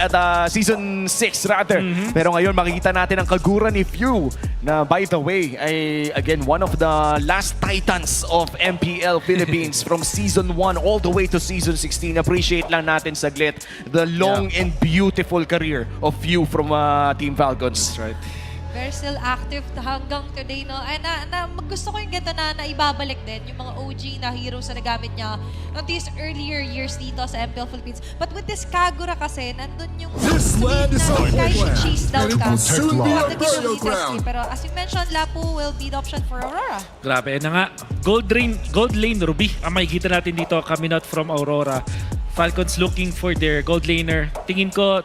at Season 6 rather. Pero ngayon makikita natin ang kagura ni Few na by the way ay again one of the last titans of MPL Philippines from Season 1 all the way to Season 16. Appreciate lang natin saglit the long and beautiful career of Few from Team Falcons. That's right. Very still active hanggang today, no? Ay, gusto ko yung ganda na ibabalik din yung mga OG na heroes na nagamit niya on these earlier years dito sa MPL Philippines. But with this Kagura kasi, nandun yung kahit chase down ka. Pero as you mentioned, Lapu will be the option for Aurora. Grabe na nga. Gold lane Ruby ang makikita natin dito coming out from Aurora. Falcons looking for their gold laner. Tingin ko,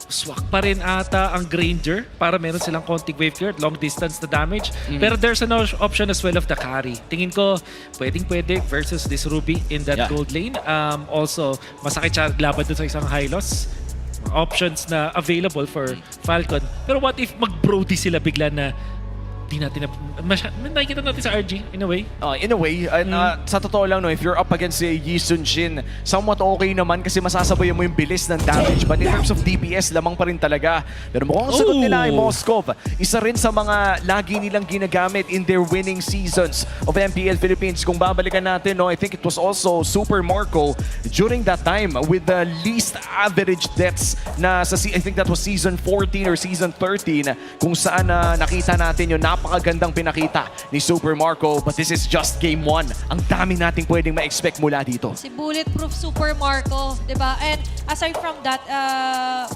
swak pa rin ata ang Granger para meron silang konting wave clear, long distance na damage. Pero there's an option as well of the carry. Tingin ko, pwedeng-pwede versus this Ruby in that gold lane. Also, masakit siya laban dun sa isang high loss. Options na available for Falcon. Pero what if mag-Brody sila bigla na di natin nakikita natin sa RG in a way. In a way, sa totoo lang, no, if you're up against Yi Sun-shin, somewhat okay naman kasi masasabayan mo yung bilis ng damage. But in terms of DPS, lamang pa rin talaga. Pero mukhang sagot nila ay Moskov. Isa rin sa mga lagi nilang ginagamit in their winning seasons of MPL Philippines. Kung babalikan natin, no, I think it was also Super Marco during that time with the least average deaths na sa, I think that was Season 14 or Season 13 kung saan nakita natin yung napakagandang pinakita ni Super Marco, but this is just Game 1. Ang dami nating pwedeng ma-expect mula dito. Si Bulletproof Super Marco, di ba? And aside from that,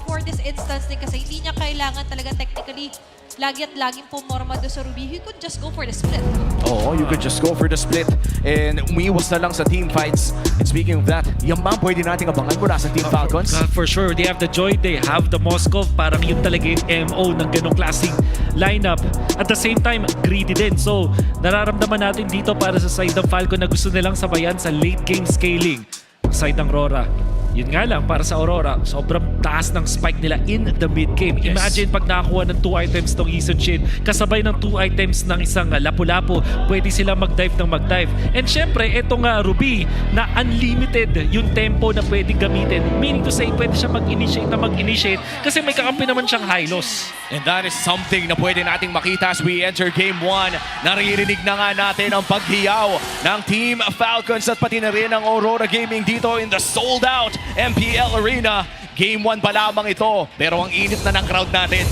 for this instance din kasi, hindi niya kailangan talaga technically lagi at laging pumorma doon sa Ruby. He could just go for the split. Oo, you could just go for the split and umiwas na lang sa team fights. And speaking of that, yung man pwede nating abangan mula sa Team Falcons. For sure, they have the Joy, they have the Moskov. Parang yun talaga yung MO ng ganong klaseng lineup. At the same time, greedy din. So, nararamdaman natin dito para sa side ng Falcon na gusto nilang sabayan sa late game scaling. Side ng Aurora. Yun nga lang, para sa Aurora, sobrang taas ng spike nila in the mid-game. Yes. Imagine pag nakakuha ng 2 items ng Yi Sun-shin, kasabay ng 2 items ng isang Lapu-Lapu, pwede sila mag-dive ng mag-dive. And syempre, etong Ruby, na unlimited yung tempo na pwedeng gamitin. Meaning to say, pwede siya mag-initiate na mag-initiate kasi may kakampi naman siyang high loss. And that is something na pwede nating makita as we enter Game 1. Naririnig na nga natin ang paghiyaw ng Team Falcons at pati na rin ang Aurora Gaming dito in the sold-out MPL Arena. Game 1 pa lamang ito, pero ang init na ng crowd natin.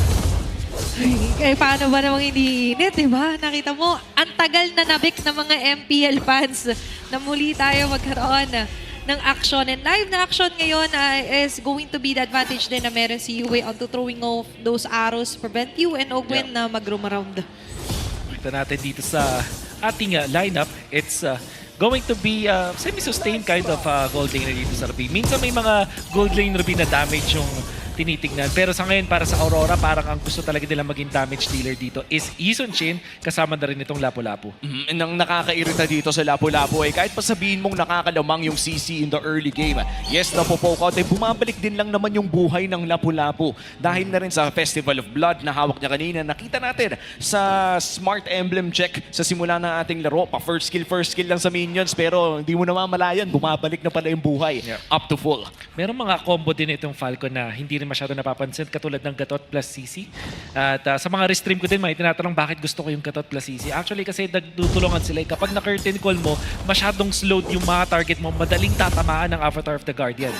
Eh, paano ba namang hindi init, di ba? Nakita mo, ang tagal na nabik ng mga MPL fans na muli tayo magkaroon ng action. And live na action ngayon is going to be the advantage din na meron si Yue onto throwing off those arrows, prevent you and Ogwen na mag-roam around. Kita natin dito sa ating lineup, it's going to be semi-sustained kind of gold lane dito sa Ruby. Minsan may mga gold lane Ruby na damage yung tinitignan. Pero sa ngayon, para sa Aurora, parang ang gusto talaga nila maging damage dealer dito is Yi Sun-shin, kasama na rin itong Lapu-Lapu. And ang nakakairita dito sa Lapu-Lapu ay kahit pa sabihin mong nakakalamang yung CC in the early game. Yes, napopoke out, ay bumabalik din lang naman yung buhay ng Lapu-Lapu. Dahil na rin sa Festival of Blood na hawak niya kanina, nakita natin sa Smart Emblem check sa simula ng ating laro. Pa first kill lang sa minions, pero hindi mo namamalayan, bumabalik na pala yung buhay up to full. Meron mga combo din itong Falcon na hindi rin masyado napapansin, katulad ng Gatot plus CC. At sa mga restream ko din, may tinatanong bakit gusto ko yung Gatot plus CC. Actually, kasi nagtutulungan sila. Kapag na-curtain call mo, masyadong slowed yung mga target mo, madaling tatamaan ng Avatar of the Guardian.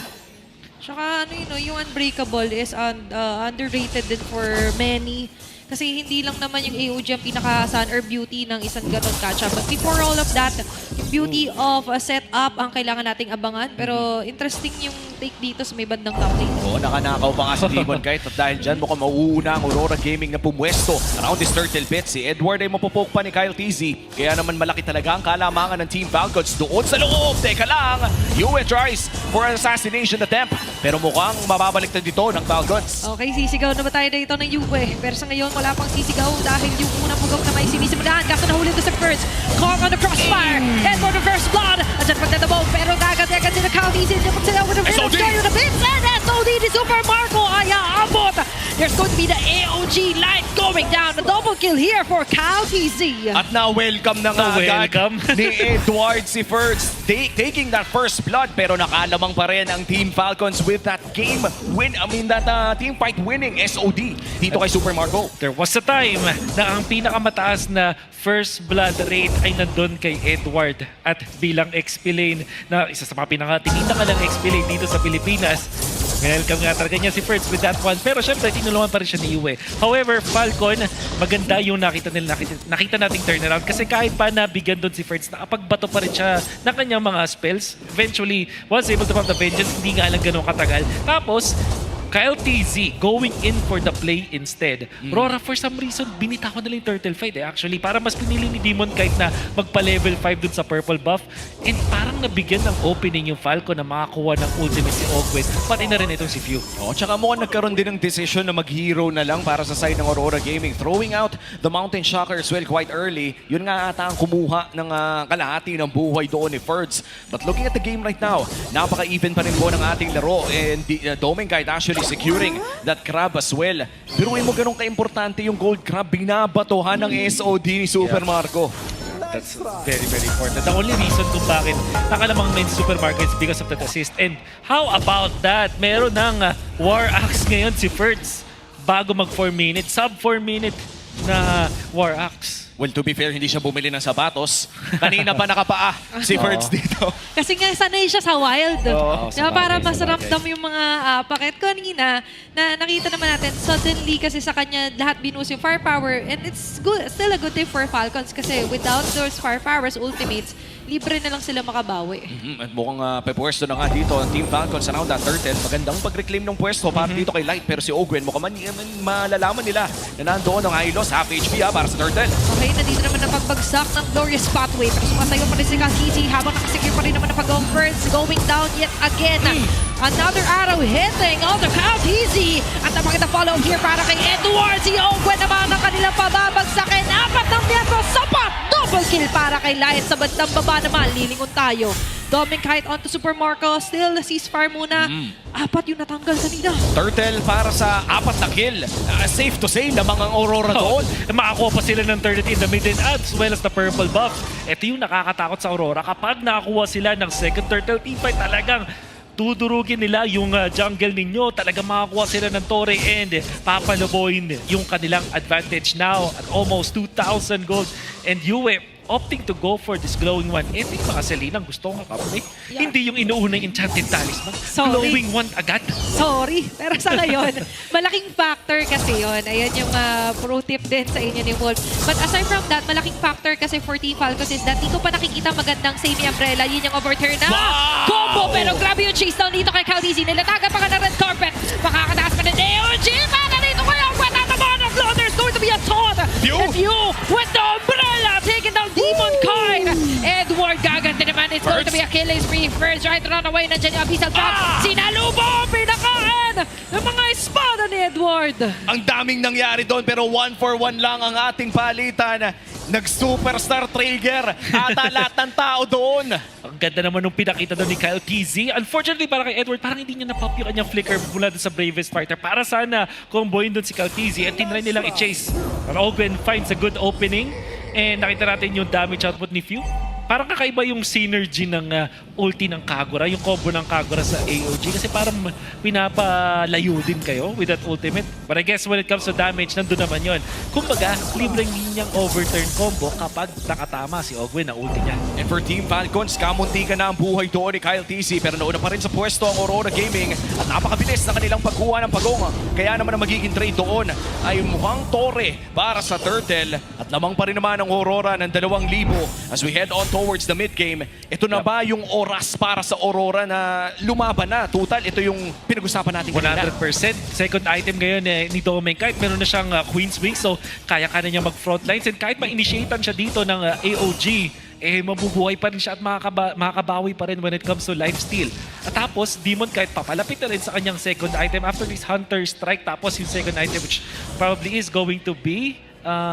Tsaka yung Unbreakable is underrated din for many. Kasi hindi lang naman yung AOG ang pinaka-sun or beauty ng isang Gatot Catch-up. But before all of that, yung beauty of a setup ang kailangan nating abangan. Pero interesting yung take dito sa may bandang top lane. Oo, nakanakaw pa nga si Demon Kite at dahil dyan mukhang mauuna ang Aurora Gaming na pumwesto around this turtle pit. Si Edward ay mapopoke pa ni Kyle TZ. Kaya naman malaki talaga ang kalamangan ng Team Falcons doon sa loob. Teka lang, Yue tries for an assassination attempt. Pero mukhang mababaliktad dito ng Falcons. Okay, sisigaw na ba tayo dito ng Yue? Pero sa ngayon, wala pang sisigaw dahil yung unang pugaw na may sinisimulaan. Kaso nahuli doon sa first. Caught on the crossfire. And for the first blood. At dyan pagdadabog. Pero agad-agad sila Kyle TZ. Sila with the first joy with the bits. And SOD ni Super Marco ay aabot There's going to be the AOG light going down. The double kill here for Cal TZ. At na-welcome na nga agad Welcome. ni Edward si Ferds taking that first blood, pero nakalamang pa rin ang Team Falcons with that game win. Team fight winning SOD dito kay Super Marco. There was a time na ang pinakamataas na first blood rate ay nandun kay Edward. At bilang XP lane na isa sa mga pinakatinita ka ng XP lane dito sa Pilipinas, welcome nga talaga niya si Ferds with that one. Pero syempre, tinulungan pa rin siya ni Yue. However, Falcon, maganda yung nakita nating turnaround. Kasi kahit pa nabigyan doon si Ferds, nakapagbato pa rin siya ng kanyang mga spells. Eventually, was able to have the vengeance. Hindi nga lang ganun katagal. Tapos, Kyle TZ going in for the play instead. Rora, for some reason, binitawan nila yung turtle fight actually. Para mas pinili ni Demon kahit na magpa-level 5 dun sa purple buff. And parang nabigyan ng opening yung Falcon na makakuha ng ultimate si Ogwin. Pati na rin itong si Few. Tsaka mukhang nagkaroon din ng decision na mag-hero na lang para sa side ng Aurora Gaming. Throwing out the Mountain Shocker as well quite early. Yun nga ata ang kumuha ng kalahati ng buhay doon ni Ferds. But looking at the game right now, napaka-even pa rin po ng ating laro. And Domenkite actually securing that crab as well. Biruin mo ganun ka-importante yung gold crab, binabatohan ng SOD ni Super Marco. That's very, very important. The only reason kung bakit nakalamang main Super Marco is because of that assist. And how about that? Meron ng War Axe ngayon si Ferds bago mag 4 minutes. Sub 4 minute na War Axe. Well, to be fair, hindi siya bumili ng sapatos. Kanina pa nakapaa si Ferds dito. Kasi nga sanay siya sa wild. Diba, para mas ramdam yung mga paket. Kanina, na nakita naman natin, suddenly kasi sa kanya lahat binus yung firepower. And it's good, still a good day for Falcons kasi without those firepowers, ultimates, libre na lang sila makabawi. At mukhang pepwesto na nga dito ang Team Falcons around that turtle. Magandang pag-reclaim ng pwesto para dito kay Light. Pero si Ogwen, mukhang malalaman nila na nandoon ang Hylos, half HP para sa turtle. Okay, nandito naman na pagbagsak ng Glorious Pathway. Pero sumasayo pa rin si Kakisi habang nakasecure pa rin naman na pag-Birds going down yet again. Another arrow hitting on the Kakisi. At napakita follow here para kay Edward. Si Ogwen naman ang kanilang pababagsakin. 4 ng miyembro, sapat! Double kill para kay Light. Sa bandang baba naman, lilingon tayo. Domenkite onto Super Marco. Still, ceasefire muna. 4 yung natanggal kanina. Turtle para sa 4 na kill. Safe to say, lamang ang Aurora doon. Makakuha pa sila ng turret in the mid and as well as the purple buff. Ito yung nakakatakot sa Aurora. Kapag nakakuha sila ng second turtle teamfight, talagang tudurugin nila yung jungle ninyo. Talagang makakuha sila ng Torre and papaluboyin yung kanilang advantage now at almost 2,000 gold. And Yue opting to go for this glowing one. Ito yung mga Selinang gusto kong kakamay. Yeah. Hindi yung inuunang enchanted talisman. Sorry. Glowing one agad. Sorry, pero sa ngayon, malaking factor kasi yon. Ayan yung pro tip din sa inyo ni Wolf. But aside from that, malaking factor kasi for Team Falcons is that dito pa nakikita magandang semi umbrella. Yun yung overturn na combo. Pero grabe yung chase down dito kay Caldizi. Nilatagan pa ka ng red carpet. Makakataas pa ng AOG. Baka dito kaya ang matatamaan ng flow. There's going to be a taunt. If you with the umbrella taking down Demonkite. Edward gaganti naman. It's going to be a killing spree. First right runaway. Nandiyan yung Abyssal Trap. Sinalubo. Pinakain ng mga espada ni Edward. Ang daming nangyari doon pero 1-for-1 lang ang ating palitan. Nag-superstar trigger at lahat ng tao doon. Ang ganda naman nung pinakita doon ni Kyle TZ. Unfortunately para kay Edward, parang hindi niya na-pop yung kanyang flicker mula doon sa Bravest Fighter. Para sana comboin doon si Kyle TZ at tinry nilang i-chase. Pero Ogwen finds a good opening and nakita natin yung damage output ni Few. Parang kakaiba yung synergy ng ulti ng Kagura, yung combo ng Kagura sa AOG kasi parang pinapalayo din kayo with that ultimate. But I guess when it comes to damage, nandun naman yun. Kumbaga, libreng linyang overturn combo kapag nakatama si Ogwen na ulti niya. And for Team Falcons, kamuntikan na ang buhay doon ni Kyle TC pero nauna pa rin sa pwesto ang Aurora Gaming at napakabilis na kanilang pagkuha ng pagong. Kaya naman ang magiging trade doon ay mukhang Torre para sa Turtle at lamang pa rin naman ang Aurora ng 2,000 as we head on towards the mid-game. Ito na ba yung oras para sa Aurora na lumaban na? Total, ito yung pinag-usapan natin kanina. 100%. Second item ngayon ni Domenkite. Meron na siyang Queen's Wings so kaya-kaya niya mag-frontlines and kahit ma-initiatan siya dito ng AOG, mabubuhay pa rin siya at makakabawi pa rin when it comes to lifesteal. At tapos, Demonkite papalapit na rin sa kanyang second item after this Hunter Strike. Tapos yung second item which probably is going to be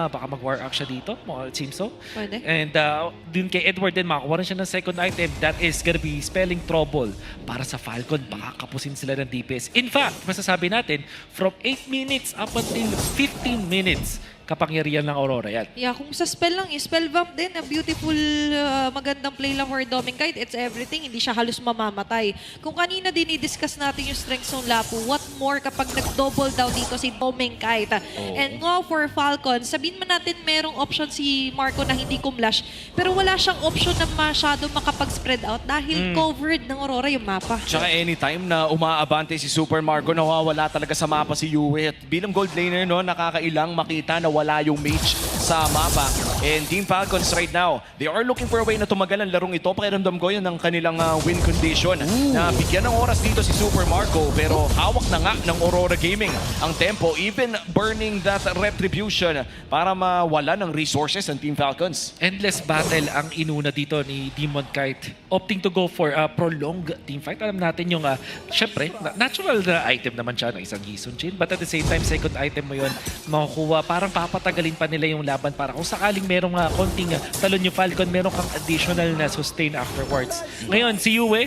Baka mag-war act siya dito. It seems so. Pwede. And dun kay Edward din, makakuha rin siya ng second item. That is gonna be spelling trouble para sa Falcon. Baka kapusin sila ng DPS. In fact, masasabi natin, from 8 minutes up until 15 minutes, kapangyarihan ng Aurora yan. Yeah, kung sa spell lang, spell vamp din, a beautiful, magandang play lang for Doming Kite. It's everything, hindi siya halos mamamatay. Kung kanina din i-discuss natin yung strengths ng Lapu, what more kapag nag-double down dito si Doming Kite. And nga for Falcon, sabihin man natin merong option si Marco na hindi kumlash, pero wala siyang option na masyado makapag-spread out dahil covered ng Aurora yung mapa. Tsaka anytime na umaabante si Super Marco, nawawala talaga sa mapa si Yue. At bilang gold laner, no, nakakailang makita na wala yung mage sa mapa. And Team Falcons right now, they are looking for a way na tumagal ang larong ito. Pakiramdam ko yun ng kanilang win condition. Na bigyan ng oras dito si Super Marco, pero hawak na nga ng Aurora Gaming ang tempo, even burning that retribution para mawala ng resources ng Team Falcons. Endless battle ang inuna dito ni Demon Kite. Opting to go for a prolonged team fight. Alam natin yung, syempre, natural na item naman siya ng isang Gisun Chin. But at the same time, second item mo yun, makukuha. Parang papatagalin pa nila yung laban para kung sakaling merong konting talon yung Falcon, meron kang additional na sustain afterwards. Ngayon, si Yue,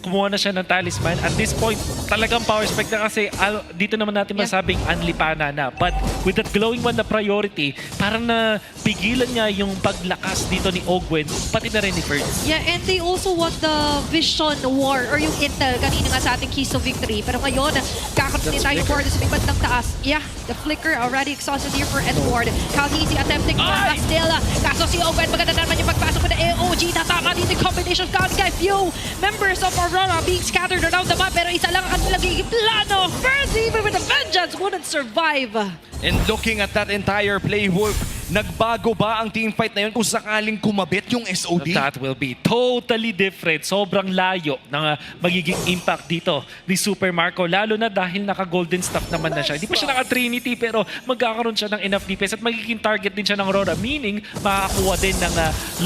kumuha na siya ng talisman. At this point, talagang power spec na kasi dito naman natin masabing unlipana na. But with that glowing one na priority, parang na pigilan niya yung paglakas dito ni Ogwen, pati na rin ni Ferds. Yeah, and they also want the vision war or yung intel kanina nga sa ating keys to victory. Pero ngayon, kakaroon tayo for sa may bandang taas. Yeah, the flicker already exhausted here for Edward. Calhisi attempting to still. Kaso si Ogwen, maganda naman yung pagpasok ng AOG. Tatama dito yung combination of guy. Few members of Aurora being scattered around the map, pero isa lang ang naging plano. First, even with a vengeance, wouldn't survive. And looking at that entire play, Wolf, nagbago ba ang team fight na yun kung sakaling kumabit yung SOD? That will be totally different. Sobrang layo ng magiging impact dito ni Super Marco. Lalo na dahil naka-golden staff naman na siya. Hindi pa siya naka-Trinity pero magkakaroon siya ng enough defense at magiging target din siya ng Aurora. Meaning, makakuha din ng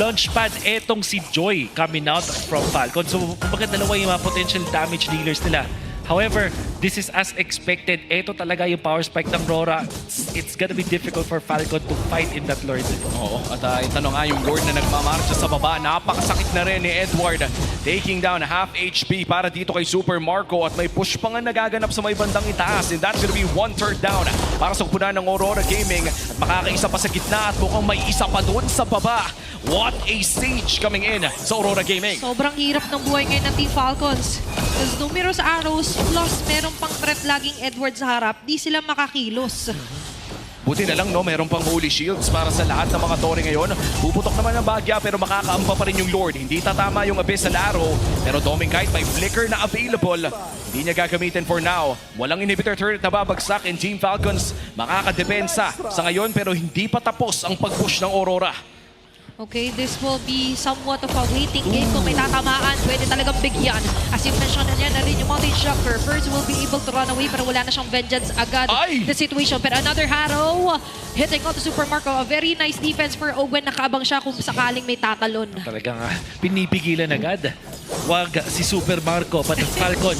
launchpad etong si Joy coming out from Falcon. So, kumbaga dalawa yung mga potential damage dealers nila. However, this is as expected. Ito talaga yung power spike ng Aurora. It's gonna be difficult for Falcon to fight in that Lord. Oo, at ito na nga yung Lord na nagmamarcha sa baba. Napakasakit na rin ni Edward. Taking down half HP para dito kay Super Marco at may push pa nga nagaganap sa may bandang itaas. And that's gonna be 1/3 down para sa kupunan ng Aurora Gaming. At makakaisa pa sa gitna at mukhang may isa pa doon sa baba. What a stage coming in sa Aurora Gaming. Sobrang hirap ng buhay ngayon ng Team Falcons. There's numerous arrows, plus meron pang threat laging Edward sa harap. Di sila makakilos. Buti na lang, no, meron pang holy shields para sa lahat ng mga tore ngayon. Puputok naman ang bagya pero makakaampa pa rin yung Lord. Hindi tatama yung abyss sa laro. Pero Doming Kite may flicker na available. Hindi niya gagamitin for now. Walang inhibitor turret na babagsak and Team Falcons makakadepensa sa ngayon pero hindi pa tapos ang pag-push ng Aurora. Okay, this will be somewhat of a waiting game. Kung may tatamaan, pwede talagang bigyan. As you mentioned na niya na rin yung Mountain Shocker. First will be able to run away pero wala na siyang vengeance agad. The situation. Pero another arrow hitting on to Super Marco. A very nice defense for Ogwen. Nakaabang siya kung sakaling may tatalon. Talagang pinipigilan agad. Wag si Super Marco, but Falcon.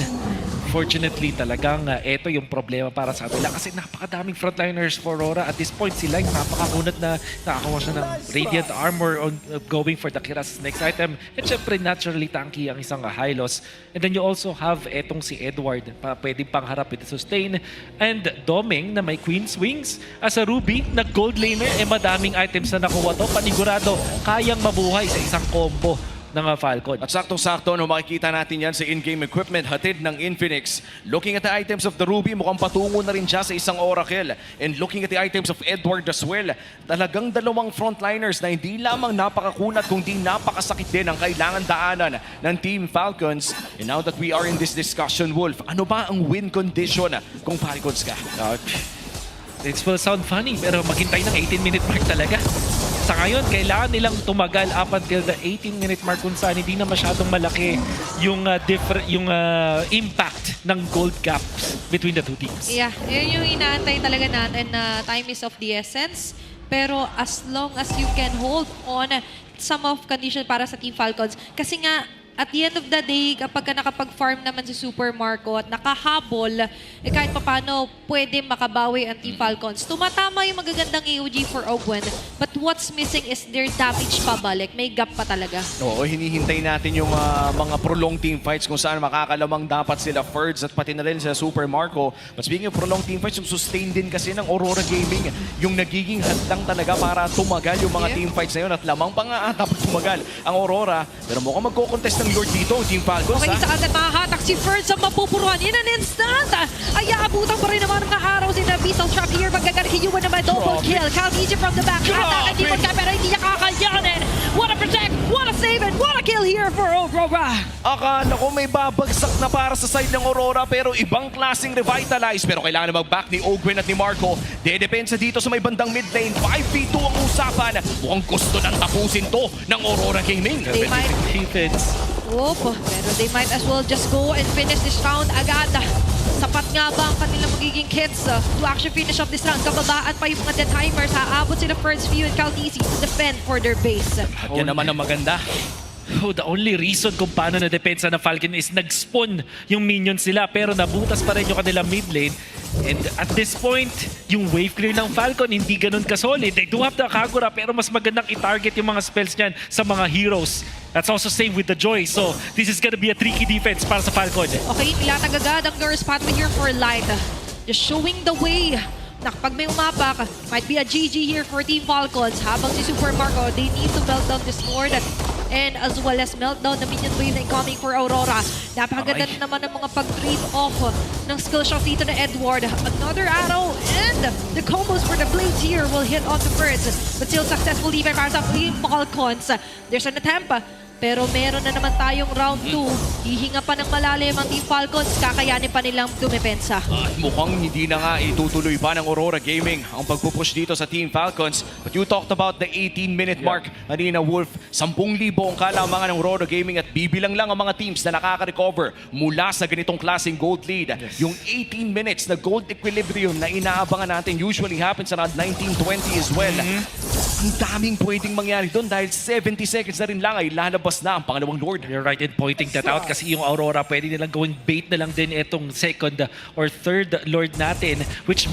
Fortunately, talagang ito yung problema para sa kanila kasi napakadaming frontliners for Aurora. At this point, sila yung napakakunat na nakakawa siya ng Radiant Armor on going for the Kira's next item. And syempre, naturally tanky ang isang Hylos. And then you also have etong si Edward, pwedeng pangharap with the sustain. And Doming na may Queen's Wings. As a Ruby na gold laner, madaming items na nakuha to. Panigurado, kayang mabuhay sa isang combo ng Falcon. At saktong-sakto, no, makikita natin yan sa in-game equipment hatid ng Infinix. Looking at the items of the Ruby, mukhang patungo na rin siya sa isang Oracle. And looking at the items of Edward as well, talagang dalawang frontliners na hindi lamang napakakunat kundi napakasakit din ang kailangan daanan ng Team Falcons. And now that we are in this discussion, Wolf, ano ba ang win condition kung Falcons ka? It will sound funny pero maghintay ng 18-minute mark talaga. Sa ngayon, kailangan nilang tumagal up until the 18-minute mark kung saan hindi na masyadong malaki yung, impact ng gold gaps between the two teams. Yeah, yun yung inaantay talaga natin na time is of the essence. Pero as long as you can hold on some of condition para sa Team Falcons, kasi nga at the end of the day, kapag ka nakapag-farm naman si Super Marco at nakahabol, kahit papano pwede makabawi ang Team Falcons. Tumatama yung magagandang AOG for Ogwen, but what's missing is their damage pabalik. May gap pa talaga. Oo, hinihintay natin yung mga prolonged team fights kung saan makakalamang dapat sila Ferds at pati na rin sa Super Marco. But speaking of prolonged team fights, yung sustain din kasi ng Aurora Gaming yung nagiging hadlang talaga para tumagal yung mga team fights na yun at lamang pa nga ata pag tumagal ang Aurora. Pero mukhang magko-contest ng Lord dito, Team Falcons. Okay, isa agad mahahatak si Ferds sa mapupuruan in an instant. Ay, aabutan pa rin naman ng araw si Beastal Trap here. Magkakarikiyuan naman double kill. Calvisi from the back. Attack, hindi magka pero hindi niya kakayanin. What a protect, what a save, and what a kill here for Aurora. Akala ko may babagsak na para sa side ng Aurora pero ibang klaseng revitalize. Pero kailangan na mag-back ni Ogwen at ni Marco. Dedepensa dito sa may bandang mid lane. 5v2 ang usapan. Mukhang gusto nang tapusin to ng Aurora Gaming. They might... Defense. Opo, pero they might as well just go and finish this round agad. Sapat nga ba ang kanilang magiging kits to actually finish off this round? Kababaan pa yung mga dead timers. Haabot sila First View and Caltisi to defend for their base. Yan naman ang maganda. Oh, the only reason kung paano na depensa ng Falcon is nag-spawn yung minions sila pero nabutas pa rin yung kanilang mid lane. And at this point, yung wave clear ng Falcon hindi ganun ka-solid. They do have the Kagura pero mas magandang i-target yung mga spells niyan sa mga heroes. That's also same with the Joy. So this is gonna be a tricky defense para sa Falcon. Okay, nilatag agad ang Nurse pathway here for Light. Just showing the way. Pag may umapak, might be a GG here for Team Falcons. Habang si Super Marco, they need to melt down this Lord and as well as melt down the minion wave na incoming for Aurora. Napakaganda naman ng mga pag-trade off ng skill shot dito na Edward. Another arrow and the combos for the blades here will hit onto Birds. But still successful even para sa Team Falcons. There's an attempt. Pero meron na naman tayong round 2. Hihinga pa ng malalim ang Team Falcons. Kakayanin pa nilang dumepensa. At mukhang hindi na nga itutuloy pa ng Aurora Gaming ang pagpupush dito sa Team Falcons. But you talked about the 18-minute mark. Kanina, Wolf, 10,000 ang kalamangan ng Aurora Gaming at bibilang lang ang mga teams na nakaka-recover mula sa ganitong klaseng gold lead. Yung 18 minutes na gold equilibrium na inaabangan natin usually happens around 19:20 as well. Ang daming pwedeng mangyari doon dahil 70 seconds na rin lang ay lalabas na ang pangalawang Lord. You're right in pointing that out kasi yung Aurora pwede nilang going bait na lang din itong second or third Lord natin, which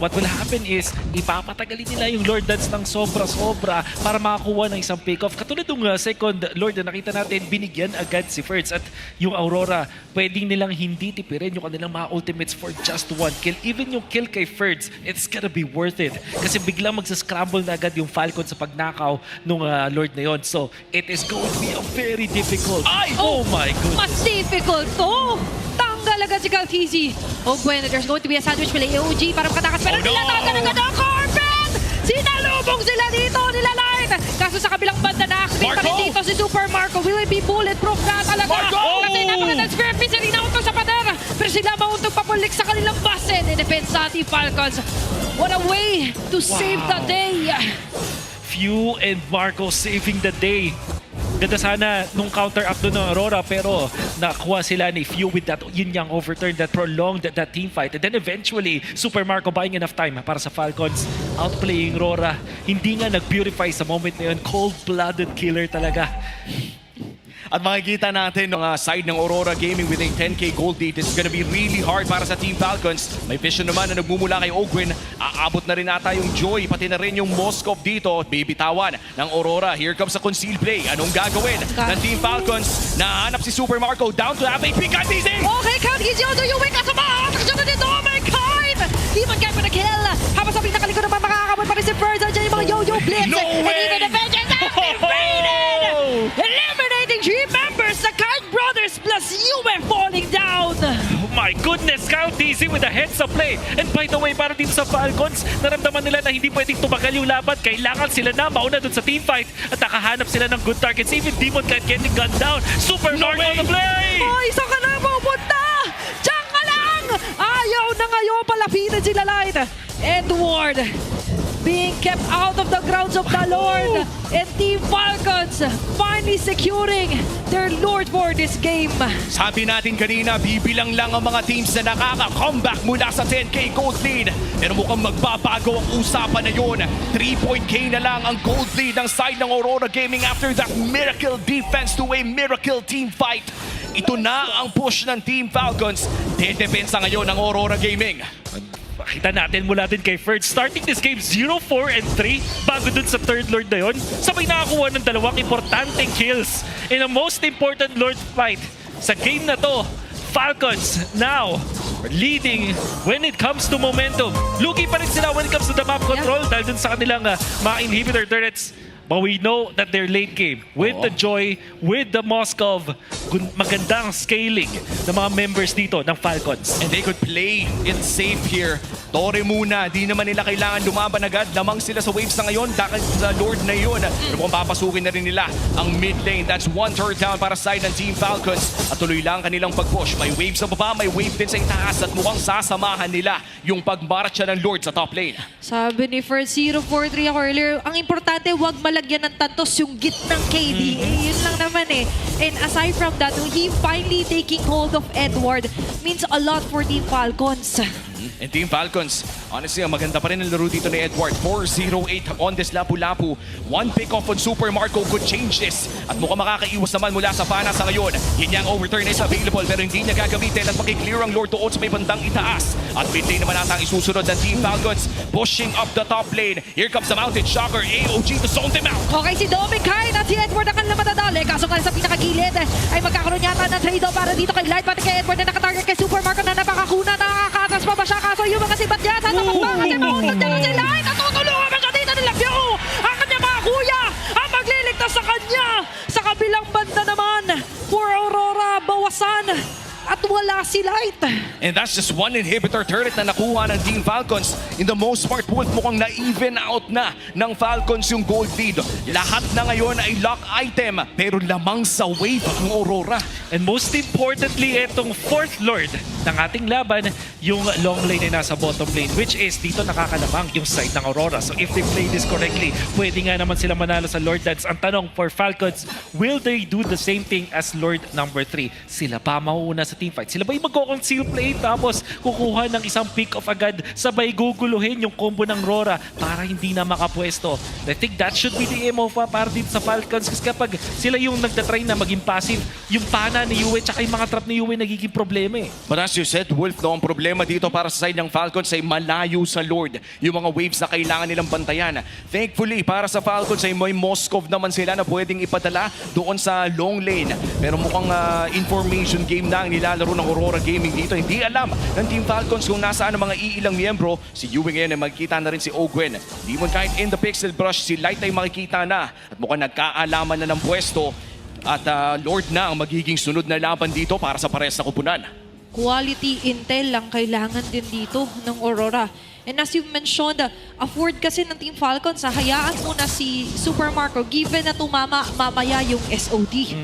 what will happen is ipapatagalin nila yung Lord dance ng sobra-sobra para makakuha ng isang pick-off. Katulad ng second Lord na nakita natin, binigyan agad si Ferds at yung Aurora pwedeng nilang hindi tipirin yung kanilang mga ultimates for just one kill. Even yung kill kay Ferds, it's gonna be worth it kasi biglang magsascramble na agad yung Falcon sa pagnakaw nung Lord na yon. So it is going to be a very difficult. Oh my goodness. Mas difficult to. Tanggal agad si Caltisi. Oh, bueno, there's going to be a sandwich play. AOG para makatakas. Pero nilatagan agad ang Corbin! Sinalubong sila dito, nila Light. Kaso sa kabilang banda na-activate pa rin dito si Super Marco. Will it be bulletproof na talaga? Kasi napakagandang square piece. Hindi nauntog sa pader. Pero sila mauntog papulik sa kanilang base. Defensa Team Falcons. What a way to save the day. Few and Marco saving the day. Ganda sana nung counter-up doon ng Aurora pero nakuha sila ni Few with that yun yang overturn that prolonged that team fight. And then eventually, Super Marco buying enough time para sa Falcons. Outplaying Aurora. Hindi nga nag-purify sa moment na yun. Cold-blooded killer talaga. At makikita natin ng side ng Aurora Gaming with a 10k gold lead. This is gonna be really hard para sa Team Falcons. May vision naman na nagmumula kay Ogwen. Aabot na rin ata yung Joy, pati na rin yung Moskov dito. Bibitawan ng Aurora. Here comes a concealed play. Anong gagawin ng Team Falcons? Nahanap si Super Marco down to have a pick at easy. Okay, Caltisi on yung wing. Kaso mahatak siya na dito. Oh my God! Di man kaya pa na-kill. Habang sa pinakalikod naman makakabot pa rin si Ferds. Diyan yung mga yo-yo blitz. No way! And even the vengeance has been raided! Eliminating 3 members. The Kite Brothers plus Yue falling down. Oh my goodness, Caltisi with a heads-up play. And by the way, para dito sa Falcons, naramdaman nila na hindi pwedeng tumagal yung laban. Kailangan sila na mauna dun sa team fight at nakahanap sila ng good targets. Even Demon can't getting gunned down. Super Marco on the play! Oh, isa ka na pupunta! Diyan ka lang! Ayaw na ngayon palapitan sila Light. Edward being kept out of the grounds of the Lord. And Team Falcons finally securing their Lord for this game. Sabi natin kanina, bibilang lang ang mga teams na nakaka-comeback mula sa 10K gold lead. Pero mukhang magbabago ang usapan na yun. 3-point-K na lang ang gold lead ng side ng Aurora Gaming after that miracle defense to a miracle team fight. Ito na ang push ng Team Falcons. Dedepensa ngayon ng Aurora Gaming. Pakita natin mula din kay Ferd. Starting this game 0-4-3 bago dun sa third Lord na yun. Sabay nakakuha ng dalawang importanteng kills in a most important Lord fight. Sa game na to, Falcons now leading when it comes to momentum. Lugi pa rin sila when it comes to the map control dahil dun sa kanilang mga inhibitor turrets. But we know that they're late game. With the Joy, with the Moskov, magandang scaling ng mga members dito ng Falcons. And they could play it safe here. Tore muna, di naman nila kailangan lumaban agad. Lamang sila sa waves na ngayon dahil sa Lord na yun. Pero kung papasukin na rin nila ang mid lane, that's 1/3 down para side ng Team Falcons. At tuloy lang kanilang pag-push. May wave sa baba, may wave din sa itaas at mukhang sasamahan nila yung pagmarcha ng Lord sa top lane. Sabi ni First 0-4-3 ako earlier, ang importante wag malagyan ng tantos yung gitnang KDA. Yun lang naman eh. And aside from that, he finally taking hold of Edward means a lot for Team Falcons. And Team Falcons, honestly, ang maganda pa rin ang laro dito ni Edward. 4-0-8 on this Lapu-Lapu. One pick-off on Super Marco could change this. At mukhang makakaiwas naman mula sa pana sa ngayon. Yun yung overturn is available pero hindi niya gagamitin at makiklear ang Lord doon sa may bandang itaas. At mid lane naman ata ang isusunod ng Team Falcons. Pushing up the top lane. Here comes the Mountain Shocker. AOG to zone them out. Okay, si Dominic at si Edward ang kanilang matadali. Kaso nga sa pinakagilid ay magkakaroon yata ng trade-off para dito kay Light. Pati kay Edward na nakatarget kay Super Marco na napakakuna. Nakakatas pa ba siya? Kaso yung mga sibat niya. Sa tapat ba? Kasi maunod niya si Light. At tutulungan ba siya dito nila? View! Ang kanyang mga kuya ang magliligtas sa kanya. Sa kabilang banda naman, for Aurora, bawasan. At wala si Light. And that's just one inhibitor turret na nakuha ng Team Falcons. In the most part, Wolf, mukhang na-even out na ng Falcons yung gold lead. Lahat na ngayon ay lock item, pero lamang sa wave ang Aurora. And most importantly, itong fourth Lord ng ating laban, yung long lane ay nasa bottom lane, which is dito nakakalamang yung side ng Aurora. So if they play this correctly, pwede nga naman sila manalo sa Lord Dance. Ang tanong for Falcons, will they do the same thing as Lord number 3? Sila pa mauuna sa teamfight? Sila ba yung magko-conceal play tapos kukuha ng isang pick-off agad, sabay guguluhin yung combo ng Rora para hindi na makapwesto? I think that should be the MO para dito sa Falcons kasi kapag sila yung nagtatry na maging passive, yung pana ni Yue tsaka yung mga trap ni Yue nagiging problema eh. But as you said, Wolf, no, ang problema dito para sa side ng Falcons ay malayo sa Lord. Yung mga waves na kailangan nilang bantayan. Thankfully, para sa Falcons ay may Moskov naman sila na pwedeng ipadala doon sa long lane. Pero mukhang information game na ang nilalaro ng Aurora Gaming dito. Hindi alam ng Team Falcons kung nasaan ang mga iilang miyembro. Si Yue ngayon ay magkita na rin si Ogwen. Di mo kahit in the pixel brush, si Light ay makikita na. At mukhang nagkaalaman na ng pwesto. At Lord na ang magiging sunod na laban dito para sa parehas na kupunan. Quality intel lang kailangan din dito ng Aurora. And as you mentioned, afford kasi ng Team Falcons, hayaan muna si Super Marco given na tumama mamaya yung SOD.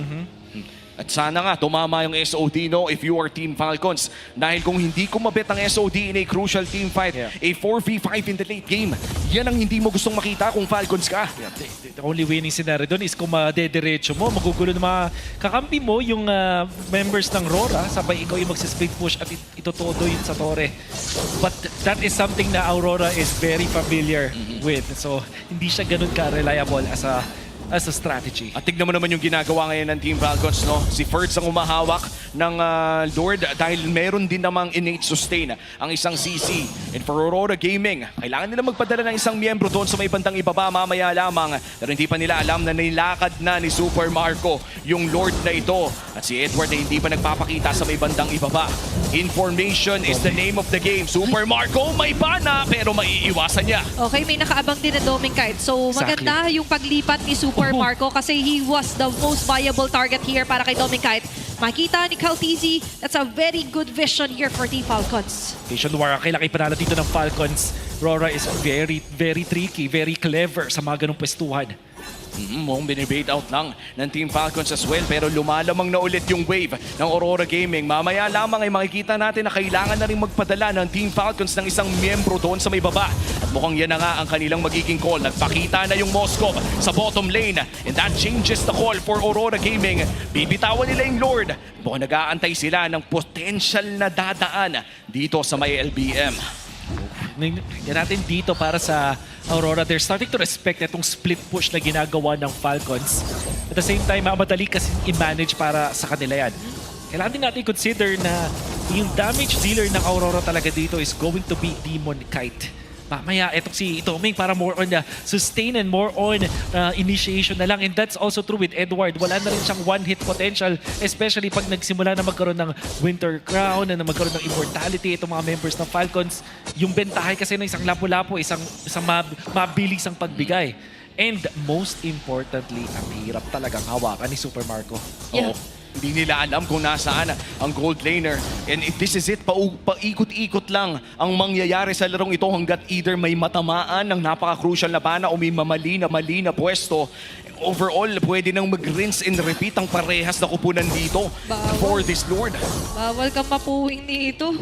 At sana nga tumama yung SOD, no, if you are Team Falcons. Dahil kung hindi kumabit ang SOD in a crucial team fight, a 4v5 in the late game, yan ang hindi mo gustong makita kung Falcons ka. The only winning scenario doon is kung madediretso mo, magugulo ng mga kakampi mo, yung members ng Rora, sabay ikaw yung magsisplit push at itotodo yun sa Torre. But that is something na Aurora is very familiar with. So, hindi siya ganun ka-reliable as a strategy. At tignan mo naman yung ginagawa ngayon ng Team Falcons, no? Si Ferds ang umahawak ng Lord dahil meron din namang innate sustain ang isang CC. And for Aurora Gaming, kailangan nila magpadala ng isang miyembro doon sa may bandang ibaba mamaya lamang. Pero hindi pa nila alam na nilakad na ni Super Marco yung Lord na ito. At si Edward ay hindi pa nagpapakita sa may bandang ibaba. Information is the name of the game. Super Marco may bana pero maiiwasan niya. Okay, may nakaabang din na Dominic. So maganda yung paglipat ni Super Marco kasi he was the most viable target here para kay Dominic. Makita ni Caltizi, that's a very good vision here for Team Falcons. Vision War, kailangan ipanalo dito ng Falcons. Rora is very, very tricky, very clever sa mga ganung pwestuhan. Mukhang binibait out lang ng Team Falcons as well, pero lumalamang na ulit yung wave ng Aurora Gaming. Mamaya lamang ay makikita natin na kailangan na rin magpadala ng Team Falcons ng isang miyembro doon sa may baba. At mukhang yan na nga ang kanilang magiging call. Nagpakita na yung Moscow sa bottom lane, and that changes the call for Aurora Gaming. Bibitawan nila yung Lord. Mukhang nag-aantay sila ng potential na dadaan dito sa may LBM. Yan natin dito para sa Aurora. They're starting to respect itong split push na ginagawa ng Falcons. At the same time, madali kasi i-manage para sa kanila yan. Kailangan din natin consider na yung damage dealer ng Aurora talaga dito is going to be Demon Kite. Mamaya, etong si Itoming para more on the sustain and more on initiation na lang. And that's also true with Edward. Wala na rin siyang one-hit potential, especially pag nagsimula na magkaroon ng Winter Crown, na magkaroon ng Immortality itong mga members ng Falcons. Yung bentahe kasi ng isang lapu-lapu, isang mabilis ang pagbigay. And most importantly, ang hirap talagang hawakan ni Super Marco. Yeah. Oo. Hindi nila alam kung nasaan ang gold laner. And if this is it, paikot-ikot lang ang mangyayari sa larong ito hanggat either may matamaan ng napaka-crucial na bana o may mali na pwesto. Overall, pwede nang mag-rinse and repeat ang parehas na kupunan dito for this Lord. Bawal kang mapuwing nito.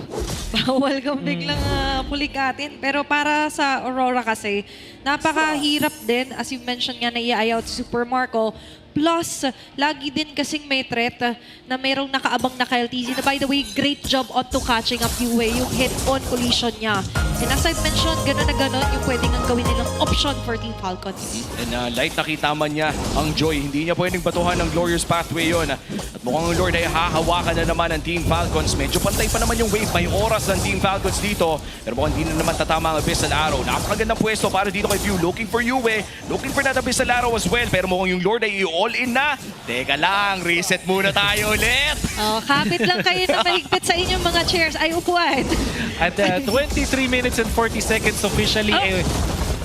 Bawal kang biglang pulikatin. Pero para sa Aurora kasi, napakahirap din, as you mentioned nga na i-ayaw si Super Marco. Plus, lagi din kasing may threat na mayroong nakaabang na KLTZ na by the way, great job onto catching up Yue, yung head-on collision niya. And as I've mentioned, gano'n na gano'n yung pwedeng ang gawin nilang option for Team Falcons. And light nakita man niya ang Joy. Hindi niya pwedeng batuhan ng Glorious Pathway yon. At mukhang ang Lord ay hahawakan na naman ng Team Falcons. Medyo pantay pa naman yung wave. May oras ng Team Falcons dito. Pero mukhang hindi na naman tatama ang Abyssal Arrow. Napakagandang pwesto para dito kay View. Looking for Yue. Looking for that Abyssal Arrow as well. Pero mukhang yung Lord ay all-in na. Teka lang, reset muna tayo ulit. Oh, kapit lang kayo na mahigpit sa inyong mga chairs. Ay, upuan. At 23 minutes and 40 seconds officially,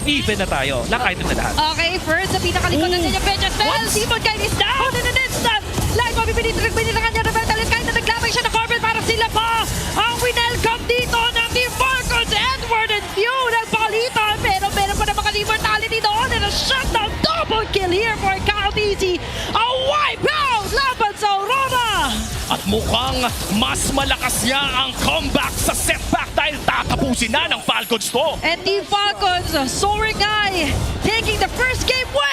even na tayo. Lock item na lahat. Okay, first, sa pinakalikod na niya, Benja Spell. Demon Kite is down in an instant. Live, mabibinit na kanya na Metal. Kahit na naglamay siya na Corbin para sila pa. Ang winelcome dito ng Team Falcons, Edward and View. Nagpalitan, pero meron pa na mga immortality doon. And a shutdown, double kill here for KLTZ. A wipeout laban sa Aurora. At mukhang mas malakas niya ang comeback sa setback dahil tatapusin na ng Falcons to. And Team Falcons, soaring high, taking the first game win.